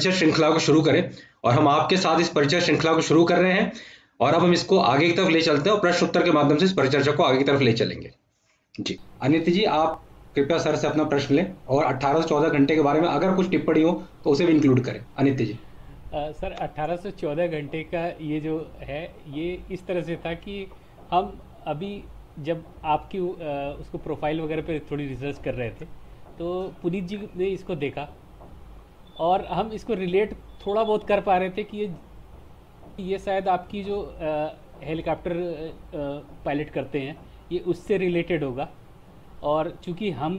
परिचय श्रृंखला को शुरू करें, और हम आपके साथ इस परिचय श्रृंखला को शुरू कर रहे हैं और अब हम इसको आगे की तरफ ले चलते हैं और प्रश्न उत्तर के माध्यम से इस परिचर्चा को आगे की तरफ ले चलेंगे। जी अनित जी, आप कृपया सर से अपना प्रश्न लें और 18 से 14 घंटे के बारे में अगर कुछ टिप्पणी हो तो उसे भी इंक्लूड करें। अनित जी। सर 18 से 14 घंटे का ये जो है ये इस तरह से था कि हम अभी जब आपकी उसको प्रोफाइल वगैरह पे थोड़ी रिसर्च कर रहे थे तो पुनीत जी ने इसको देखा और हम इसको रिलेट थोड़ा बहुत कर पा रहे थे कि ये शायद आपकी जो हेलीकॉप्टर पायलट करते हैं ये उससे रिलेटेड होगा। और चूंकि हम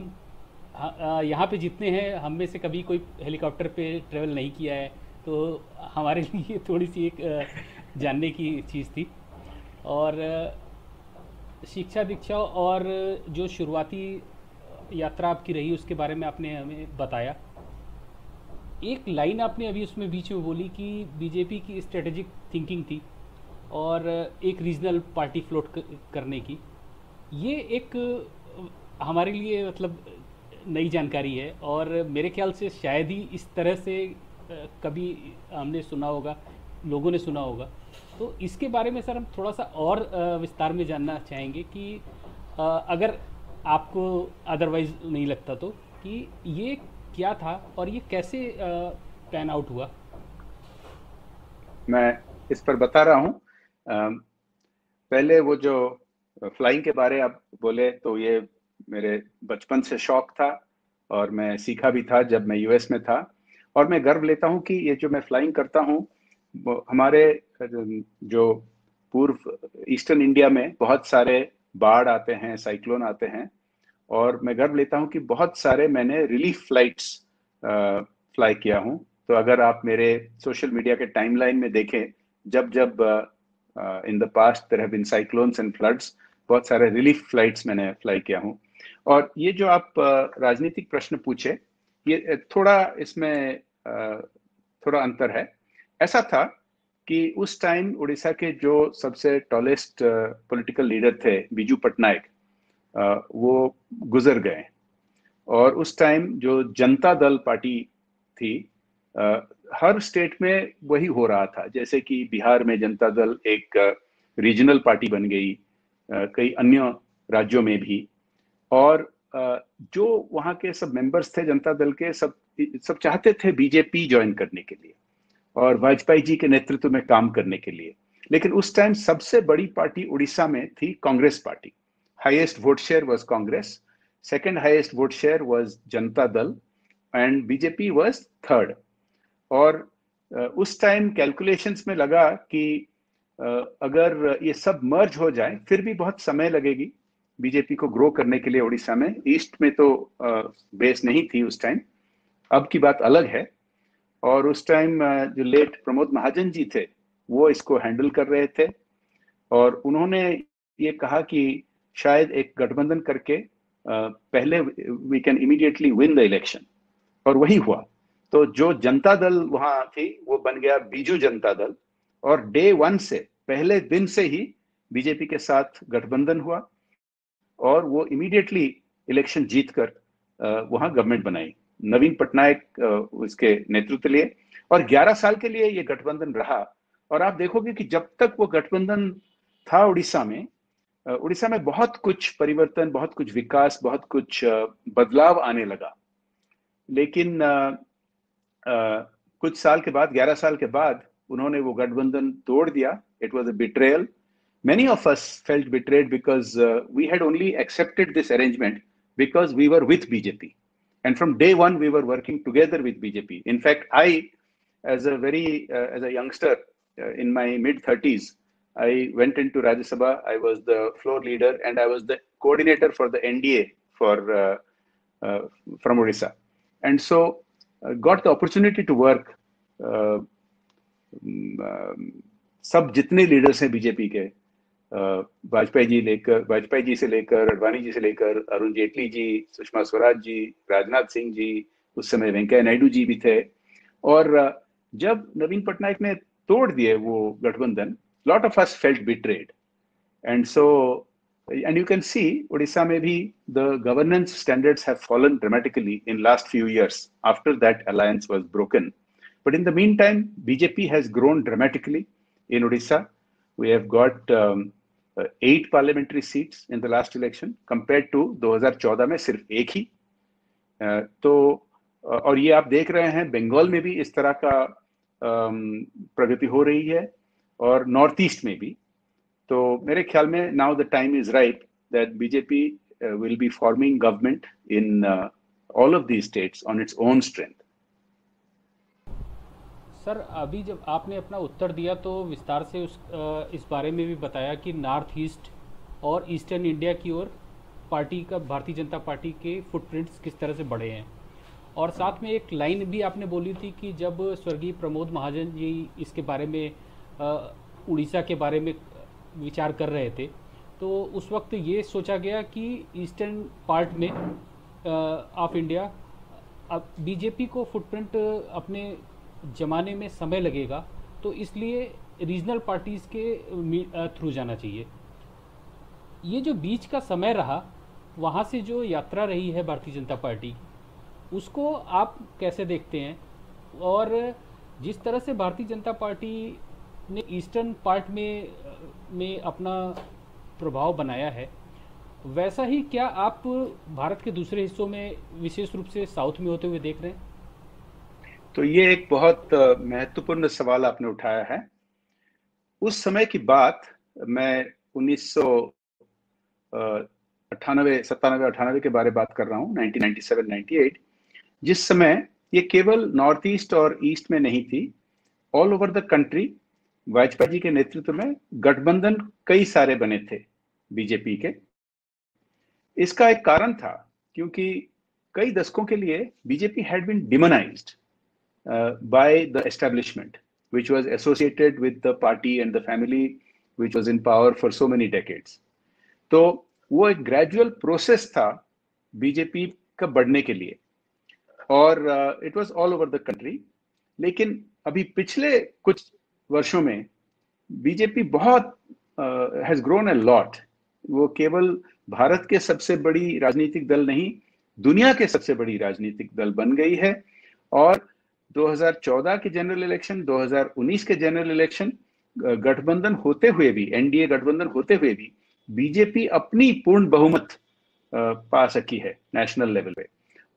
यहाँ पे जितने हैं हम में से कभी कोई हेलीकॉप्टर पे ट्रेवल नहीं किया है तो हमारे लिए थोड़ी सी एक जानने की चीज़ थी। और शिक्षा दीक्षा और जो शुरुआती यात्रा आपकी रही उसके बारे में आपने हमें बताया। एक लाइन आपने अभी उसमें बीच में बोली कि बीजेपी की स्ट्रेटेजिक थिंकिंग थी और एक रीजनल पार्टी फ्लोट करने की। ये एक हमारे लिए मतलब नई जानकारी है और मेरे ख्याल से शायद ही इस तरह से कभी हमने सुना होगा, लोगों ने सुना होगा। तो इसके बारे में सर हम थोड़ा सा और विस्तार में जानना चाहेंगे कि अगर आपको अदरवाइज नहीं लगता तो कि ये क्या था और ये कैसे पैन आउट हुआ। मैं इस पर बता रहा हूँ। पहले वो जो फ्लाइंग के बारे आप बोले तो ये मेरे बचपन से शौक था और मैं सीखा भी था जब मैं यूएस में था। और मैं गर्व लेता हूँ कि ये जो मैं फ्लाइंग करता हूँ हमारे जो पूर्व ईस्टर्न इंडिया में बहुत सारे बाढ़ आते हैं, साइक्लोन आते हैं, और मैं गर्व लेता हूँ कि बहुत सारे मैंने रिलीफ फ्लाइट्स फ्लाई किया हूँ। तो अगर आप मेरे सोशल मीडिया के टाइमलाइन में देखें, जब जब in the past there have been cyclones and floods, बहुत सारे रिलीफ फ्लाइट्स मैंने फ्लाई किया हूँ। और ये जो आप राजनीतिक प्रश्न पूछे, ये थोड़ा इसमें थोड़ा अंतर है। ऐसा था कि उस टाइम उड़ीसा के जो सबसे टॉलेस्ट पॉलिटिकल लीडर थे बीजू पटनायक, वो गुजर गए। और उस टाइम जो जनता दल पार्टी थी, हर स्टेट में वही हो रहा था। जैसे कि बिहार में जनता दल एक रीजनल पार्टी बन गई, कई अन्य राज्यों में भी। और जो वहाँ के सब मेंबर्स थे जनता दल के, सब चाहते थे बीजेपी ज्वाइन करने के लिए और वाजपेयी जी के नेतृत्व में काम करने के लिए। लेकिन उस टाइम सबसे बड़ी पार्टी उड़ीसा में थी Congress party. Highest vote share was Congress, second highest vote share was Janata Dal, and BJP was third. और उस टाइम कैलकुलेशंस में लगा कि अगर ये सब मर्ज हो जाए फिर भी बहुत समय लगेगी बीजेपी को ग्रो करने के लिए उड़ीसा में। ईस्ट में तो बेस नहीं थी उस टाइम, अब की बात अलग है। और उस टाइम जो लेट प्रमोद महाजन जी थे वो इसको हैंडल कर रहे थे और उन्होंने ये कहा कि शायद एक गठबंधन करके पहले we can immediately win the election, और वही हुआ। तो जो जनता दल वहां थी वो बन गया बीजू जनता दल, और डे वन से, पहले दिन से ही बीजेपी के साथ गठबंधन हुआ और वो इमीडिएटली इलेक्शन जीतकर वहां गवर्नमेंट बनाई। नवीन पटनायक उसके नेतृत्व लिए और 11 साल के लिए ये गठबंधन रहा। और आप देखोगे कि जब तक वो गठबंधन था उड़ीसा में बहुत कुछ परिवर्तन, बहुत कुछ विकास, बहुत कुछ बदलाव आने लगा। लेकिन कुछ साल के बाद, 11 साल के बाद, उन्होंने वो गठबंधन तोड़ दिया। It was a betrayal. Many of us felt betrayed because we had only accepted this arrangement because we were with BJP. And from day one, we were working together with BJP. In fact, I, as a youngster in my mid-30s, I went into Rajya Sabha. I was the floor leader and I was the coordinator for the NDA from Odisha. And so got the opportunity to work. सब जितने leaders हैं BJP के, वाजपेयी जी से लेकर, अडवाणी जी से लेकर, अरुण जेटली जी, सुषमा स्वराज जी, राजनाथ सिंह जी, उस समय वेंकैया नायडू जी भी थे। और जब नवीन पटनायक ने तोड़ दिए वो गठबंधन, lot of us felt betrayed. And so and you can see Orissa में भी the governance standards have fallen dramatically in last few years after that alliance was broken. But in the meantime, BJP has grown dramatically in Odisha. We have got 8 parliamentary seats in the last election compared to 2014 में सिर्फ एक ही. तो और ये आप देख रहे हैं बंगाल में भी इस तरह का प्रगति हो रही है और नॉर्थ ईस्ट में भी. तो मेरे ख्याल में now the time is right that BJP will be forming government in all of these states on its own strength. Sir, अभी जब आपने अपना उत्तर दिया तो विस्तार से इस बारे में भी बताया कि नॉर्थ ईस्ट और ईस्टर्न इंडिया की ओर पार्टी का, भारतीय जनता पार्टी के फुटप्रिंट्स किस तरह से बढ़े हैं. और साथ में एक लाइन भी आपने बोली थी कि जब स्वर्गीय प्रमोद महाजन जी इसके बारे में उड़ीसा के बारे में विचार कर रहे थे तो उस वक्त ये सोचा गया कि ईस्टर्न पार्ट में ऑफ इंडिया अब बीजेपी को फुटप्रिंट अपने जमाने में समय लगेगा, तो इसलिए रीजनल पार्टीज़ के थ्रू जाना चाहिए. ये जो बीच का समय रहा, वहाँ से जो यात्रा रही है भारतीय जनता पार्टी, उसको आप कैसे देखते हैं? और जिस तरह से भारतीय जनता पार्टी ने ईस्टर्न पार्ट में अपना प्रभाव बनाया है, वैसा ही क्या आप भारत के दूसरे हिस्सों में, विशेष रूप से साउथ में होते हुए देख रहे हैं? तो ये एक बहुत महत्वपूर्ण सवाल आपने उठाया है. उस समय की बात मैं 1998 के बारे बात कर रहा हूँ, 1997-98, जिस समय ये केवल नॉर्थ ईस्ट और ईस्ट में नहीं थी, all over the country Vajpayee ji के नेतृत्व में गठबंधन कई सारे बने थे बीजेपी के. इसका एक कारण था क्योंकि कई दशकों के लिए BJP had been demonized by the establishment, which was associated with the party and the family which was in power for so many decades. तो वो एक ग्रेजुअल प्रोसेस था बीजेपी का बढ़ने के लिए और it was all over the country. लेकिन अभी पिछले कुछ वर्षों में बीजेपी बहुत हैज ग्रोन अ लॉट. वो केवल भारत के सबसे बड़ी राजनीतिक दल नहीं, दुनिया के सबसे बड़ी राजनीतिक दल बन गई है. और 2014 के जनरल इलेक्शन, 2019 के जनरल इलेक्शन गठबंधन होते हुए भी, एनडीए गठबंधन होते हुए भी बीजेपी अपनी पूर्ण बहुमत पा सकी है नेशनल लेवल पे.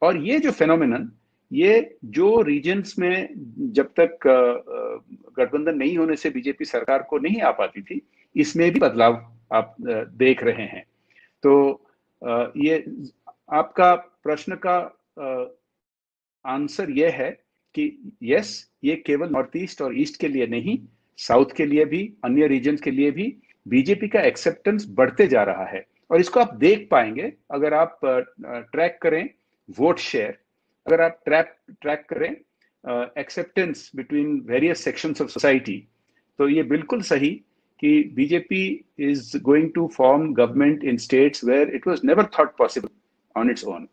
और ये जो फेनोमेनन, ये जो रीजन्स में जब तक गठबंधन नहीं होने से बीजेपी सरकार को नहीं आ पाती थी, इसमें भी बदलाव आप देख रहे हैं. तो ये आपका प्रश्न का आंसर ये है कि यस, ये केवल नॉर्थ ईस्ट और ईस्ट के लिए नहीं, साउथ के लिए भी, अन्य रीजन्स के लिए भी बीजेपी का एक्सेप्टेंस बढ़ते जा रहा है. और इसको आप देख पाएंगे अगर आप ट्रैक करें वोट शेयर, अगर आप ट्रैक करें acceptance between various sections of society, तो ये बिल्कुल सही कि BJP is going to form government in states where it was never thought possible on its own.